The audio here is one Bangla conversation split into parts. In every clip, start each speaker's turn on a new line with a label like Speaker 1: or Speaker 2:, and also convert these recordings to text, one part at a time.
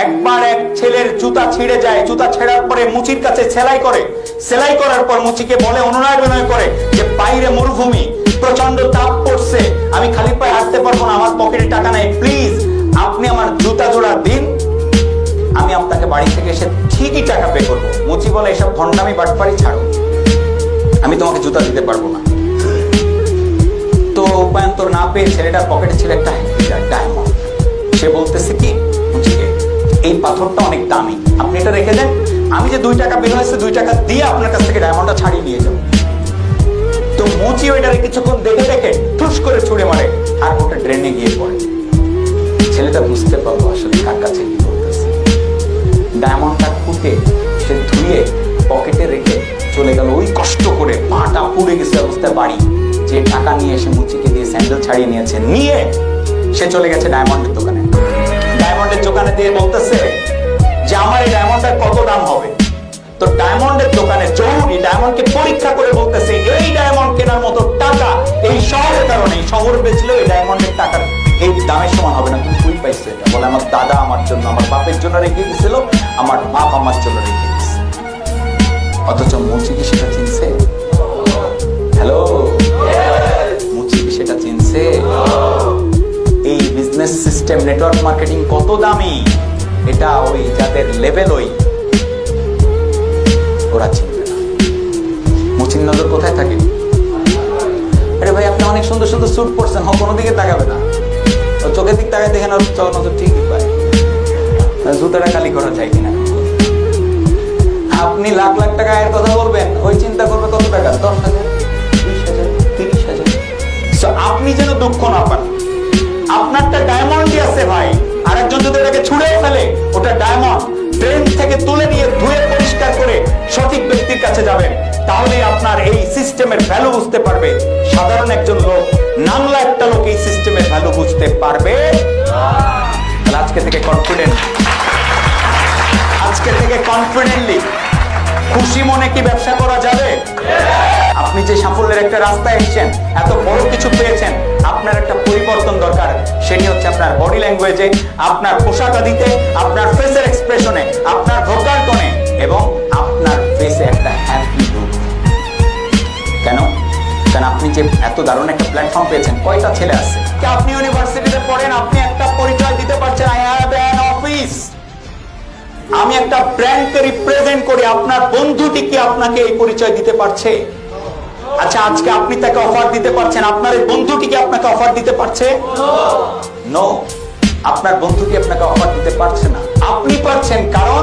Speaker 1: একবার এক ছেলের জুতা ছিঁড়ে যায়, জুতা ছেঁড়ার পরে মুচির কাছে সেলাই করে, সেলাই করার পর মুচিকে বলে, অনুনয় বিনয় করে যে বাইরে মরুভূমি, প্রচন্ড তাপ পড়ছে, আমি খালি পায়ে হাঁটতে পারবো না, আমার পকেটে টাকা নাই, প্লিজ আপনি আমার জুতা জোড়া দিন, আমি আপনাকে বাড়ি থেকে এসে ঠিকই টাকা পে করবো। মুচি বলে, এসব ভণ্ডামি বাটপারি ছাড়ো, আমি তোমাকে জুতা দিতে পারবো না। তো উপায়ন্তর না পেয়ে ছেলেটার পকেটে ছিল একটা ডায়মন্ড। সে বলতেছে কি মুচিকে, এই পাথরটা অনেক দামি, আপনি এটা রেখে দেন, আমি যে 2 টাকা বের হয়েছে 2 টাকা দিয়ে আপনার কাছ থেকে ডায়মন্ডটা ছাড়িয়ে নিয়ে যাবো। তো মুচি ওইটারে কিছুক্ষণ দেখে দেখে ঠুস করে ছুঁড়ে মারে আর ওটা ড্রেনে গিয়ে পড়ে। ছেলেটা বুঝতে পারলো আসলে কার কাছে কি বলতেছে। ডায়মন্ডটা খুঁটে সে ধুয়ে পকেটে রেখে চলে গেল, ওই কষ্ট করে পাটা পুড়ে গেছে অবস্থায় বাড়ি। যে টাকা নিয়ে এসে মুচিকে দিয়ে স্যান্ডেল ছাড়িয়ে নিয়েছে, নিয়ে সে চলে গেছে ডায়মন্ডের দোকানে। ডায়মন্ডের দোকানে দিয়ে বলতেছে যে আমার এই ডায়মন্ডের কত দাম হবে। তো ডায়মন্ডের দোকানে জরুরি ডায়মন্ডকে পরীক্ষা করে বলতেছে, এই ডায়মন্ড কেনার মতো টাকা এই শহরের কারণে, শহর বেচলেও এই ডায়মন্ডের টাকার এই দামের সমান হবে না। তুমি কই পাইছো এটা? বলে, আমার দাদা আমার জন্য, আমার বাপের জন্য রেখে দিয়েছিল, আমার বাপ আমার জন্য রেখে দিয়েছে। অথচ মুচি কি সেটা চিনছে? হ্যালো, মুচি কি সেটা চিনছে? এই বিজনেস সিস্টেম, নেটওয়ার্ক মার্কেটিং কত দামি, এটা ওই যাদের লেভেল ওই ওরা চিনবে না। মুচির নজর কোথায় থাকে? আরে ভাই, আপনি অনেক সুন্দর সুন্দর স্যুট পরছেন, কোনো দিকে তাকাবে না, ও চোখের দিক তাকায় দেখেন, ওর নজর ঠিকই পায়। জুতাটা খালি করা যায় কিনা। আপনি লাখ লাখ টাকা আয়ের কথা বলবেন, ওই চিন্তা করবে কত টাকা, 10,000, 20,000, 30,000। আপনি যেন দুঃখ না পান, আপনারটা ডায়মন্ডই আছে ভাই, আর একজন যদি ওটাকে ছুঁড়ে ফেলে, ওটা ডায়মন্ড ট্রেন থেকে তুলে নিয়ে ধুয়ে পরিষ্কার করে সঠিক ব্যক্তির কাছে যাবেন, তাহলে আপনার এই সিস্টেমের ভ্যালু বুঝতে পারবে। সাধারণ একজন লোক, নামলা একটা লোক এই সিস্টেমের ভ্যালু বুঝতে পারবে। আজকে থেকে কনফিডেন্টলি খুশি মনে কি ব্যবসা করা যাবে? আপনি যে সাফল্যের একটা রাস্তায় এসেছেন, এত বড় কিছু পেয়েছেন, আপনার একটা পরিবর্তন দরকার। সেটি হচ্ছে আপনার বডি ল্যাঙ্গুয়েজে, আপনার পোশাক আদিতে, আপনার ফেসের এক্সপ্রেশনে, আপনার ভোকাল টোনে এবং আপনার ফেসে একটা হ্যাপি লুক। কেন? কারণ আপনি যে এত দারুণ একটা প্ল্যাটফর্ম পেয়েছেন, কয়টা ছেলে আছে, আপনি ইউনিভার্সিটিতে পড়েন, আপনি একটা পরিচয় দিতে পারছেন, আই হ্যাভ অ্যান অফিস, আমি একটা ব্র্যান্ডকে রিপ্রেজেন্ট করি। আপনার বন্ধুটি কি আপনাকে এই পরিচয় দিতে পারছে? আচ্ছা, আজকে আপনি তাকে অফার দিতে পারছেন, আপনার এই বন্ধুটি কি আপনাকে অফার দিতে পারছে? নো, আপনার বন্ধুটি আপনাকে অফার দিতে পারছে না। আপনি পারছেন কারণ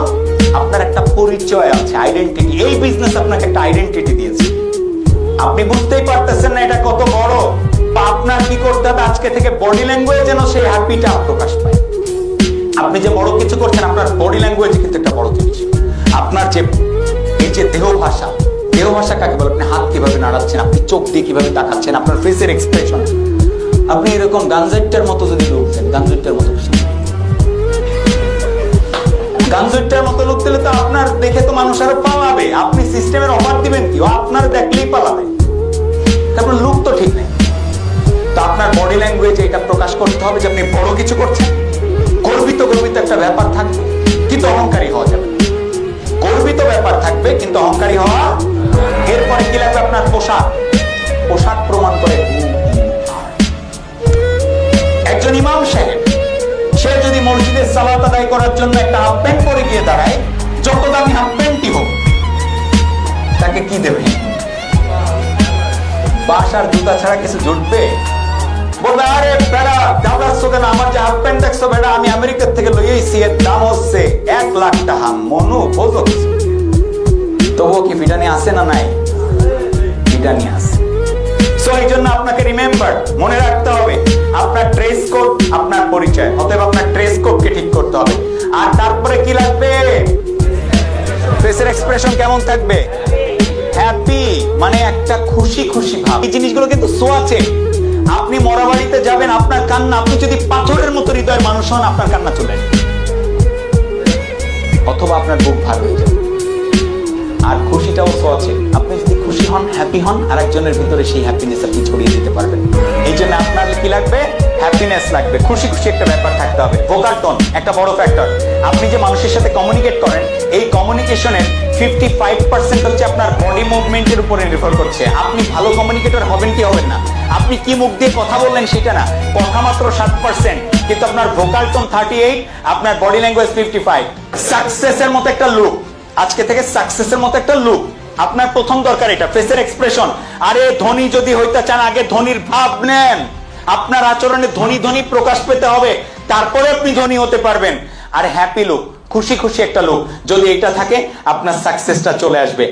Speaker 1: আপনার একটা পরিচয় আছে, আইডেন্টিটি। এই বিজনেস আপনাকে একটা আইডেন্টিটি দিয়েছে। আপনি বুঝতেই পারতেছেন না এটা কত বড়। বা আপনার কি করতে হবে, আজকে থেকে বডি ল্যাঙ্গুয়েজ যেন সেই হ্যাপিটা প্রকাশ পায়। আপনি যে বড় কিছু করছেন, আপনার বডি ল্যাঙ্গুয়েজ কিন্তু একটা বড় জিনিস। আপনার যে এই যে দেহ ভাষা, দেহ ভাষা কাকে বলে? আপনি হাত কিভাবে নাড়াচ্ছেন, আপনি চোখ দিয়ে কিভাবে তাকাচ্ছেন, আপনার ফেসের এক্সপ্রেশন। আপনি এরকম গাঞ্জেটটার মতো যদি লোক দেন, গাঞ্জেটটার মতো লোক দিলে তো আপনার দেখে তো মানুষ আরো পালাবে। আপনি সিস্টেমের অফার দিবেন কি? আপনার দেখলেই পালাবে। তারপর লুক তো ঠিক নেই। তো আপনার বডি ল্যাঙ্গুয়েজে এটা প্রকাশ করতে হবে যে আপনি বড় কিছু করছেন। গর্বিত একটা ব্যাপার থাকবে, কিন্তু অহংকারী হওয়া যাবে না। গর্বিত ব্যাপার থাকবে, কিন্তু অহংকারী হওয়া। এরপরে কি লাগবে? আপনার পোশাক। পোশাক প্রমাণ করে একজন ইমাম সাহেব, সে যদি মসজিদের সালাত আদায় করার জন্য একটা হাফ প্যান্ট পরে গিয়ে দাঁড়ায়, যত দামি হাফ প্যান্টই হোক, তাকে কি দেবে? বাসার জুতা ছাড়া কিছু জুটবে? বলবে, আরে বেড়া দাবড়াচ্ছ কেন, আমার যে হাফ প্যান্ট দেখছো বেড়া, আমি আমেরিকার থেকে লইয়েছি, এর দাম হচ্ছে 1 লাখ টাকা। মনু বোঝো কিছু? তবুও কি ফিটানি আছে না নাই? ফিটানি আছে। সো এই জন্য আপনাকে রিমেম্বার, মনে রাখতে হবে, আপনার ড্রেস কোড আপনার পরিচয়। অতএব আপনার ড্রেস কোডকে ঠিক করতে হবে। আর তারপরে কি লাগবে? ফেসের এক্সপ্রেশন কেমন থাকবে? হ্যাপি, মানে একটা খুশি খুশি ভাব। এই জিনিসগুলো কিন্তু সো আছে। আপনি মরাবাড়িতে যাবেন, আপনার কান্না, আপনি যদি পাথরের মতো হৃদয়ের মানুষ হন, আপনার কান্না চলে আসবে, অথবা আপনার বুক ভার হয়ে যাবে। আর খুশিটাও সো আছে। আপনি যদি খুশি হন, হ্যাপি হন, আর একজনের ভিতরে সেই হ্যাপিনেস আপনি ছড়িয়ে দিতে পারবেন। এই জন্য আপনার কি লাগবে? হ্যাপিনেস লাগবে, খুশি খুশি একটা ব্যাপার থাকতে হবে। ভোকাল টোন একটা বড় ফ্যাক্টর। আপনি যে মানুষের সাথে কমিউনিকেট করেন, এই কমিউনিকেশনের 55% হচ্ছে আপনার বডি মুভমেন্টের উপরে নির্ভর করছে। আপনি ভালো কমিউনিকেটর হবেন কি হবেন না, আপনি কি মুখ দিয়ে কথা বললেন সেটা না, কথা মাত্র 7%, কিন্তু আপনার ভোকাল টোন 38, আপনার বডি ল্যাঙ্গুয়েজ 55। সাকসেসের মতো একটা লুক, আজকে থেকে সাকসেসের মতো একটা লুক আপনার প্রথম দরকার, এটা ফেসের এক্সপ্রেশন। আরে ধনী যদি হইতে চান, আগে ধনীর ভাব নেন। আপনার আচরণে ধনী ধনী প্রকাশ পেতে হবে, তারপরে আপনি ধনী হতে পারবেন। আর হ্যাপি লুক, খুশি খুশি একটা লুক, যদি এটা থাকে আপনার সাকসেসটা চলে আসবে।